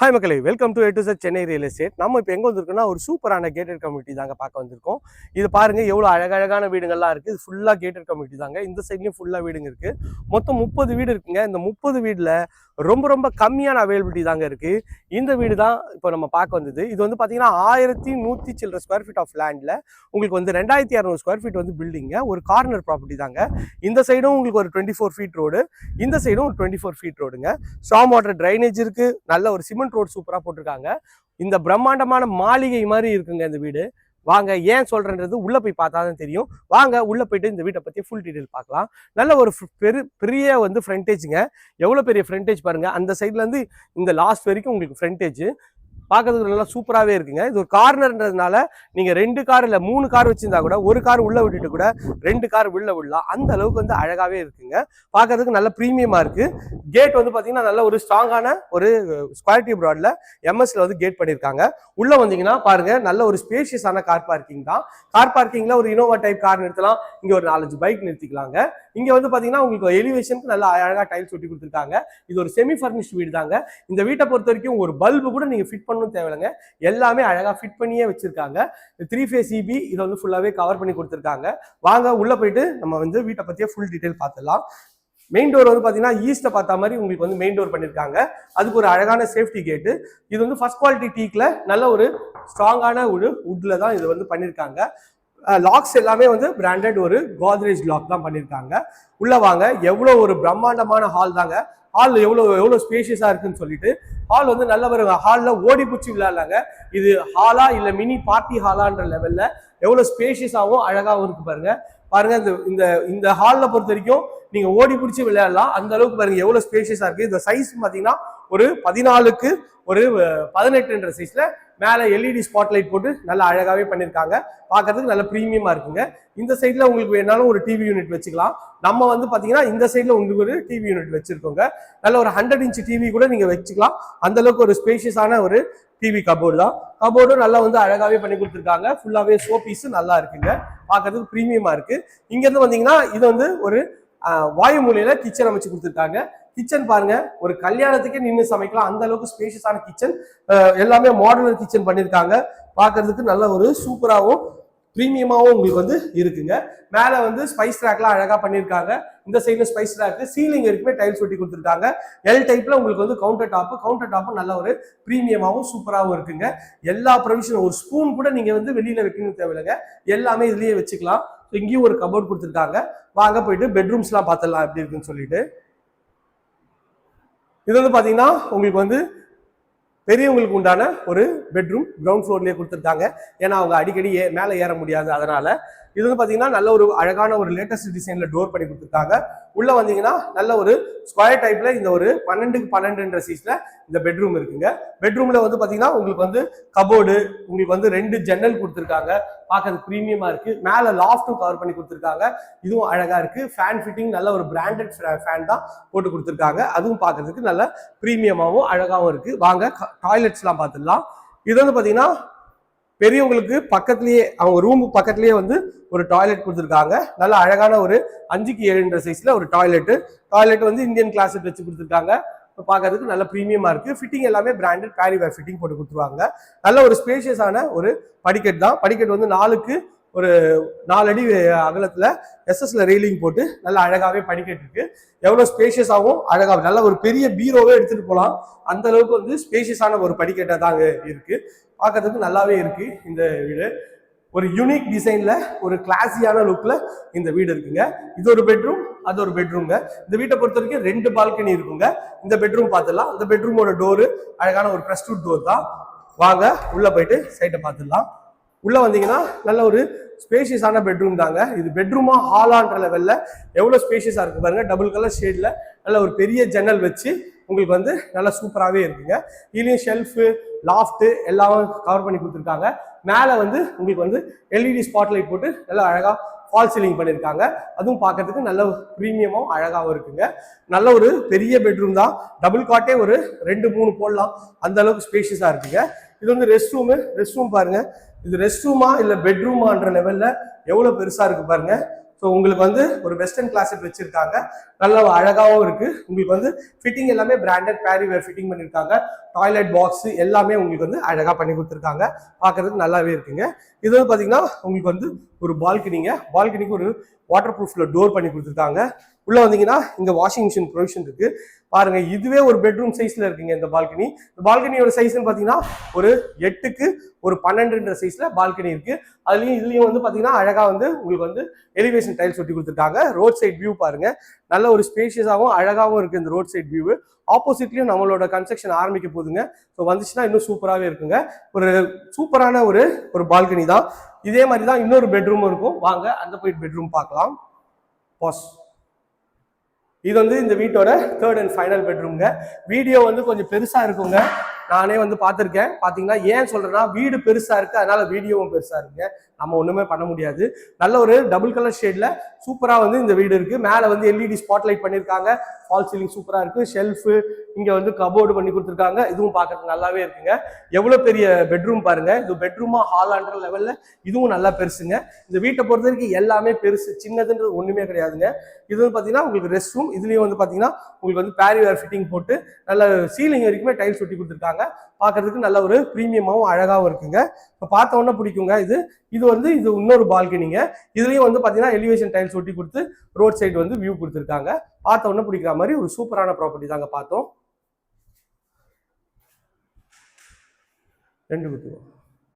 Hi மக்களே, welcome to A to Z Chennai real estate. நம்ம இப்போ எங்கே வந்திருக்கோம்னா ஒரு சூப்பரான கேட்டட் கம்யூனிட்டி தாங்க பார்க்க வந்திருக்கோம். இது பாருங்க எவ்வளோ அழகழகான வீடுகள்லாம் இருக்குது. இது ஃபுல்லாக கேட்டட் கம்யூனிட்டி தாங்க. இந்த சைட்லேயும் ஃபுல்லாக வீடுங்க இருக்குது. மொத்தம் 30 வீடு இருக்குங்க. இந்த 30 வீட்டில் ரொம்ப கம்மியான அவைலபிலிட்டி தாங்க இருக்குது. இந்த வீடு தான் இப்போ நம்ம பார்க்க வந்தது. இது வந்து பார்த்தீங்கன்னா 1100 சில்லற ஸ்கொயர் ஃபீட் ஆஃப் லேண்டில் உங்களுக்கு வந்து 2200 ஸ்கொயர் ஃபீட் வந்து பில்டிங்க. ஒரு கார்னர் ப்ராப்பர்ட்டி தாங்க. இந்த சைடும் உங்களுக்கு ஒரு 24 ஃபீட் ரோடு, இந்த சைடும் ஒரு 24 ஃபீட் ரோடுங்க. ஸ்டார்ம் வாட்டர் ட்ரைனேஜ் இருக்குது. நல்ல ஒரு சிமெண்ட் ரோடு சூப்பராக போட்டிருக்காங்க. இந்த பிரம்மாண்டமான மாளிகை மாதிரி இருக்குங்க இந்த வீடு. வாங்க, ஏன் சொல்றேன்றது உள்ள போய் பார்த்தா தான் தெரியும். வாங்க உள்ள போயிட்டு இந்த வீட்டை பத்தி ஃபுல் டீடைல் பார்க்கலாம். நல்ல ஒரு பெரிய வந்து ஃப்ரண்டேஜுங்க. எவ்வளவு பெரிய ஃப்ரண்டேஜ் பாருங்க. அந்த சைட்ல இருந்து இந்த லாஸ்ட் வரைக்கும் உங்களுக்கு ஃப்ரண்டேஜ் பார்க்கறதுக்கு நல்லா சூப்பராகவே இருக்குங்க. இது ஒரு கார்னர்ன்றதுனால நீங்கள் 2 கார் இல்லை 3 கார் வச்சிருந்தா கூட ஒரு கார் உள்ளே விட்டுட்டு கூட 2 கார் உள்ள விடலாம். அந்த அளவுக்கு வந்து அழகாகவே இருக்குங்க. பார்க்கறதுக்கு நல்ல ப்ரீமியமாக இருக்குது. கேட் வந்து பார்த்தீங்கன்னா நல்ல ஒரு ஸ்ட்ராங்கான ஒரு ஸ்கொயர் டியூப் ராட்ல எம்எஸ்ல வந்து கேட் பண்ணியிருக்காங்க. உள்ளே வந்தீங்கன்னா பாருங்க, நல்ல ஒரு ஸ்பேஷியஸான கார் பார்க்கிங் தான். கார் பார்க்கிங்ல ஒரு இனோவா டைப் கார் நிறுத்தலாம். இங்கே ஒரு 4-5 பைக் நிறுத்திக்கலாங்க. இங்கே வந்து பார்த்தீங்கன்னா உங்களுக்கு எலிவேஷனுக்கு நல்லா அழகாக டைல்ஸ் ஒட்டி கொடுத்துருக்காங்க. இது ஒரு செமி ஃபர்னிஷ்ட் வீடு தாங்க. இந்த வீட்டை பொறுத்த வரைக்கும் ஒரு பல்பு கூட நீங்கள் ஃபிட் பண்ணணும் தேவையில்லைங்க. எல்லாமே அழகா ஃபிட் பண்ணியே வச்சிருக்காங்க. 3 ஃபேஸ் EB இதை வந்து ஃபுல்லாவே கவர் பண்ணி கொடுத்துருக்காங்க. வாங்க உள்ள போயிட்டு நம்ம வந்து வீட்டை பத்தியே ஃபுல் டீடைல் பார்த்துடலாம். மெயின் டோர் வந்து பாத்தீங்கன்னா ஈஸ்ட பார்த்த மாதிரி உங்களுக்கு வந்து மெயின் டோர் பண்ணிருக்காங்க. அதுக்கு ஒரு அழகான சேஃப்டி கேட்டு. இது வந்து ஃபர்ஸ்ட் குவாலிட்டி டீக்ல நல்ல ஒரு ஸ்ட்ராங்கான ஒரு வுட்ல தான் இது வந்து பண்ணிருக்காங்க. லாக்ஸ் எல்லாமே வந்து பிராண்டட் ஒரு கோத்ரேஜ் லாக் தான் பண்ணிருக்காங்க. உள்ள வாங்க, எவ்வளவு ஒரு பிரம்மாண்டமான ஹால் தாங்க. ஹால் எவ்வளவு ஸ்பேஷியஸா இருக்குன்னு சொல்லிட்டு ஹால் வந்து நல்ல ஒரு ஹால்ல ஓடி பூச்சி விளையாடலாங்க. இது ஹாலா இல்ல மினி பார்ட்டி ஹாலான்ற லெவல்ல எவ்வளவு ஸ்பேஷியஸாகவும் அழகாகவும் இருக்கு பாருங்க. பாருங்க, இந்த இந்த ஹால்ல பொறுத்த வரைக்கும் நீங்க ஓடி பிடிச்சி விளையாடலாம். அந்த அளவுக்கு பாருங்க எவ்வளவு ஸ்பேஷியஸா இருக்கு. இந்த சைஸ் பாத்தீங்கன்னா ஒரு 14க்கு ஒரு 18ன்ற சைஸ்ல மேல LED ஸ்பாட்லைட் போட்டு நல்லா அழகாவே பண்ணிருக்காங்க. பார்க்கறதுக்கு நல்ல பிரீமியமா இருக்குங்க. இந்த சைட்ல உங்களுக்கு வேணாலும் ஒரு டிவி யூனிட் வச்சுக்கலாம். நம்ம வந்து பாத்தீங்கன்னா இந்த சைட்ல உங்களுக்கு ஒரு டிவி யூனிட் வச்சிருக்கோங்க. நல்ல ஒரு 100 இன்ச் டிவி கூட நீங்க வச்சுக்கலாம். அந்த அளவுக்கு ஒரு ஸ்பேஷியஸான ஒரு டிவி கபோர்டு தான். கபோர்டும் நல்லா வந்து அழகாவே பண்ணி கொடுத்துருக்காங்க. ஃபுல்லாவே ஷோ பீஸ் நல்லா இருக்குங்க. பார்க்கறதுக்கு பிரீமியமா இருக்கு. இங்க இருந்து வந்தீங்கன்னா இது வந்து ஒரு வாயு மூலையில கிச்சன் அமைச்சு கொடுத்துருக்காங்க. கிச்சன் பாருங்க, ஒரு கல்யாணத்துக்கே நின்று சமைக்கலாம். அந்த அளவுக்கு ஸ்பேஷியஸான கிச்சன். எல்லாமே மாடுலர் கிச்சன் பண்ணிருக்காங்க. பார்க்கறதுக்கு நல்ல ஒரு சூப்பராகவும் பிரீமியமாகவும் உங்களுக்கு வந்து இருக்குங்க. மேல வந்து ஸ்பைஸ் ரேக்லாம் அழகா பண்ணிருக்காங்க. இந்த சைட்ல ஸ்பைஸ் ரேக், சீலிங் இருக்குமே டைல்ஸ் ஒட்டி கொடுத்துருக்காங்க. எல் டைப்ல உங்களுக்கு வந்து கவுண்டர் டாப்பும் நல்ல ஒரு பிரீமியமாகவும் சூப்பராகவும் இருக்குங்க. எல்லா ப்ரொவிஷனும், ஒரு ஸ்பூன் கூட நீங்க வந்து வெளியில வைக்கணும் தேவையில்லைங்க. எல்லாமே இதுலயே வச்சுக்கலாம். இங்கேயும் ஒரு கபோர்ட் கொடுத்துருக்காங்க. வாங்க போயிட்டு பெட்ரூம்ஸ் எல்லாம் பார்த்துடலாம் எப்படி இருக்குன்னு சொல்லிட்டு. இது வந்து பாத்தீங்கன்னா உங்களுக்கு வந்து பெரியவங்களுக்கு உண்டான ஒரு பெட்ரூம் கிரவுண்ட் ஃப்ளோர்லயே கொடுத்துருக்காங்க. ஏன்னா அவங்க அடிக்கடி மேலே ஏற முடியாது. அதனால இது வந்து பாத்தீங்கன்னா நல்ல ஒரு அழகான ஒரு லேட்டஸ்ட் டிசைன்ல டோர் பண்ணி கொடுத்துருக்காங்க. உள்ள வந்தீங்கன்னா நல்ல ஒரு ஸ்கொயர் டைப்ல இந்த ஒரு 12க்கு 12ன்ற சைஸ்ல இந்த பெட்ரூம் இருக்குங்க. பெட்ரூம்ல வந்து பாத்தீங்கன்னா உங்களுக்கு வந்து கபோர்டு, உங்களுக்கு வந்து 2 ஜன்னல் கொடுத்துருக்காங்க. பார்க்கறது பிரீமியமா இருக்கு. மேல லாஃப்டும் கவர் பண்ணி கொடுத்துருக்காங்க. இதுவும் அழகா இருக்கு. ஃபேன் ஃபிட்டிங் நல்ல ஒரு பிராண்டட் ஃபேன் தான் போட்டு கொடுத்துருக்காங்க. அதுவும் பார்க்கறதுக்கு நல்ல பிரீமியமாகவும் அழகாவும் இருக்கு. வாங்க டாய்லெட்ஸ் எல்லாம் பார்த்துடலாம். இது வந்து பாத்தீங்கன்னா பெரியவங்களுக்கு பக்கத்துலயே, அவங்க ரூம் பக்கத்துலயே வந்து ஒரு டாய்லெட் கொடுத்துருக்காங்க. நல்ல அழகான ஒரு 5க்கு 7ன்ற சைஸ்ல ஒரு டாய்லெட் வந்து இந்தியன் கிளாஸட் வச்சு கொடுத்துருக்காங்க. பார்க்கறதுக்கு நல்ல பிரீமியமா இருக்கு. ஃபிட்டிங் எல்லாமே பிராண்டட் பேரிவேர் ஃபிட்டிங் போட்டு கொடுத்துருவாங்க. நல்ல ஒரு ஸ்பேஷியஸான ஒரு படிக்கட் தான். படிக்கட் வந்து 4க்கு ஒரு 4 அடி அகலத்துல SSல ரெயிலிங் போட்டு நல்ல அழகாவே படிக்கட்டு இருக்கு. எவ்வளவு ஸ்பேஷியஸாகவும் அழகாக நல்ல ஒரு பெரிய பீரோவே எடுத்துட்டு போகலாம். அந்த அளவுக்கு வந்து ஸ்பேஷியஸான ஒரு படிக்கட்டா தாங்க இருக்கு. பார்க்கறதுக்கு நல்லாவே இருக்கு. இந்த வீடு ஒரு யூனிக் டிசைன்ல ஒரு கிளாஸியான லுக்ல இந்த வீடு இருக்குங்க. இது ஒரு பெட்ரூம், அது ஒரு பெட்ரூம்ங்க. இந்த வீட்டை பொறுத்த வரைக்கும் 2 பால்கனி இருக்குங்க. இந்த பெட்ரூம் பார்த்துடலாம். இந்த பெட்ரூமோட டோரு அழகான ஒரு பிரஸ்டூட் டோர் தான். வாங்க உள்ள போயிட்டு சைட்டை பார்த்துடலாம். உள்ள வந்தீங்கன்னா நல்ல ஒரு ஸ்பேஷியஸான பெட்ரூம் தாங்க. இது பெட்ரூமா ஹாலான்ற லெவல்ல எவ்வளவு ஸ்பேஷியஸா இருக்கு பாருங்க. டபுள் கலர் ஷேட்ல நல்ல ஒரு பெரிய ஜன்னல் வச்சு உங்களுக்கு வந்து நல்லா சூப்பராகவே இருக்குங்க. இதுலயும் ஷெல்ஃபு, லாஃப்ட் எல்லாம் கவர் பண்ணி கொடுத்துருக்காங்க. மேலே வந்து உங்களுக்கு வந்து LED ஸ்பாட்லைட் போட்டு நல்லா அழகா ஃபால் சீலிங் பண்ணியிருக்காங்க. அதுவும் பார்க்கறதுக்கு நல்ல பிரீமியமும் அழகாகவும் இருக்குங்க. நல்ல ஒரு பெரிய பெட்ரூம் தான். டபுள் காட்டே ஒரு 2-3 போடலாம். அந்த அளவுக்கு ஸ்பேஷியஸா இருக்குங்க. இது வந்து ரெஸ்ட் ரூம் பாருங்க. இது ரெஸ்ட் ரூமா இல்ல பெட்ரூமான்ற லெவல்ல எவ்வளவு பெருசா இருக்கு பாருங்க. ஸோ உங்களுக்கு வந்து ஒரு வெஸ்டர்ன் கிளாஸட் வச்சிருக்காங்க. நல்ல அழகாகவும் இருக்கு. உங்களுக்கு வந்து ஃபிட்டிங் எல்லாமே பிராண்டட் பேரிவேர் ஃபிட்டிங் பண்ணியிருக்காங்க. டாய்லெட் பாக்ஸ் எல்லாமே உங்களுக்கு வந்து அழகா பண்ணி கொடுத்துருக்காங்க. பார்க்கறதுக்கு நல்லாவே இருக்குங்க. இது வந்து பாத்தீங்கன்னா உங்களுக்கு வந்து ஒரு பால்கனிக்கு ஒரு வாட்டர் ப்ரூஃப்ல டோர் பண்ணி கொடுத்துருக்காங்க. உள்ள வந்தீங்கன்னா இங்க வாஷிங் மிஷின் ப்ரொவிஷன் இருக்கு. பாருங்க, இதுவே ஒரு பெட்ரூம் சைஸ்ல இருக்குங்க இந்த பால்கனி. இந்த பால்கனியோட சைஸ்ன்னு பாத்தீங்கன்னா ஒரு 8க்கு ஒரு 12ன்ற சைஸ்ல பால்கனி இருக்கு. இதுலயும் வந்து பாத்தீங்கன்னா அழகா வந்து உங்களுக்கு வந்து எலிவேஷன் டைல்ஸ் ஒட்டி கொடுத்துருக்காங்க. ரோட் சைட் வியூ பாருங்க, நல்ல ஒரு ஸ்பேஷியஸாகவும் அழகாகவும் இருக்கு இந்த ரோட் சைட் வியூ. ஆப்போசிட்லயும் நம்மளோட கன்ஸ்ட்ரக்ஷன் ஆரம்பிக்க போகுதுங்க. ஸோ வந்துச்சுன்னா இன்னும் சூப்பராகவே இருக்குங்க. ஒரு சூப்பரான ஒரு பால்கனி தான். இதே மாதிரி தான் இன்னொரு பெட்ரூம் இருக்கும். வாங்க அந்த போயிட்டு பெட்ரூம் பார்க்கலாம். பாஸ். இது வந்து இந்த வீட்டோட 3rd and final பெட்ரூம்ங்க. வீடியோ வந்து கொஞ்சம் பெருசா இருக்குங்க. நானே வந்து பார்த்துருக்கேன். பார்த்தீங்கன்னா ஏன் சொல்றேன்னா, வீடு பெருசா இருக்கு, அதனால வீடியோவும் பெருசா இருக்குங்க. நம்ம ஒண்ணுமே பண்ண முடியாது. நல்ல ஒரு டபுள் கலர் ஷேட்ல சூப்பரா வந்து இந்த வீடு இருக்கு. மேல வந்து எல்இடி ஸ்பாட் லைட் பண்ணிருக்காங்க. ஃபால் சீலிங் சூப்பரா இருக்கு. ஷெல்ஃப் இங்க வந்து கபோர்டு பண்ணி கொடுத்துருக்காங்க. இதுவும் பார்க்கறதுக்கு நல்லாவே இருக்குங்க. எவ்வளவு பெரிய பெட்ரூம் பாருங்க. இது பெட்ரூமா ஹாலான்ற லெவல்ல இதுவும் நல்லா பெருசுங்க. இந்த வீட்டை பொறுத்த வரைக்கும் எல்லாமே பெருசு, சின்னதுன்றது ஒண்ணுமே கிடையாதுங்க. இது வந்து பாத்தீங்கன்னா உங்களுக்கு ரெஸ்ட் ரூம். இதுலயும் வந்து பாத்தீங்கன்னா உங்களுக்கு வந்து பேரிவேர் ஃபிட்டிங் போட்டு நல்ல சீலிங் வரைக்குமே டைல்ஸ் ஒட்டி கொடுத்துருக்காங்க. பார்க்கறதுக்கு நல்ல ஒரு பிரீமியமாவும் அழகாவும் இருக்குங்க. இப்போ பார்த்த உடனே பிடிக்குங்க. இது வந்து இன்னொரு பால்கனிங்க. இதுலயும் வந்து பாத்தீங்கன்னா எலிவேஷன் டைல்ஸ் ஒட்டி கொடுத்து ரோட் சைடு வந்து வியூ கொடுத்துருக்காங்க. பார்த்த உடனே பிடிக்கிற மாதிரி ஒரு சூப்பரான ப்ராப்பர்ட்டி தாங்க பார்த்தோம். 2 குத்துவோம்.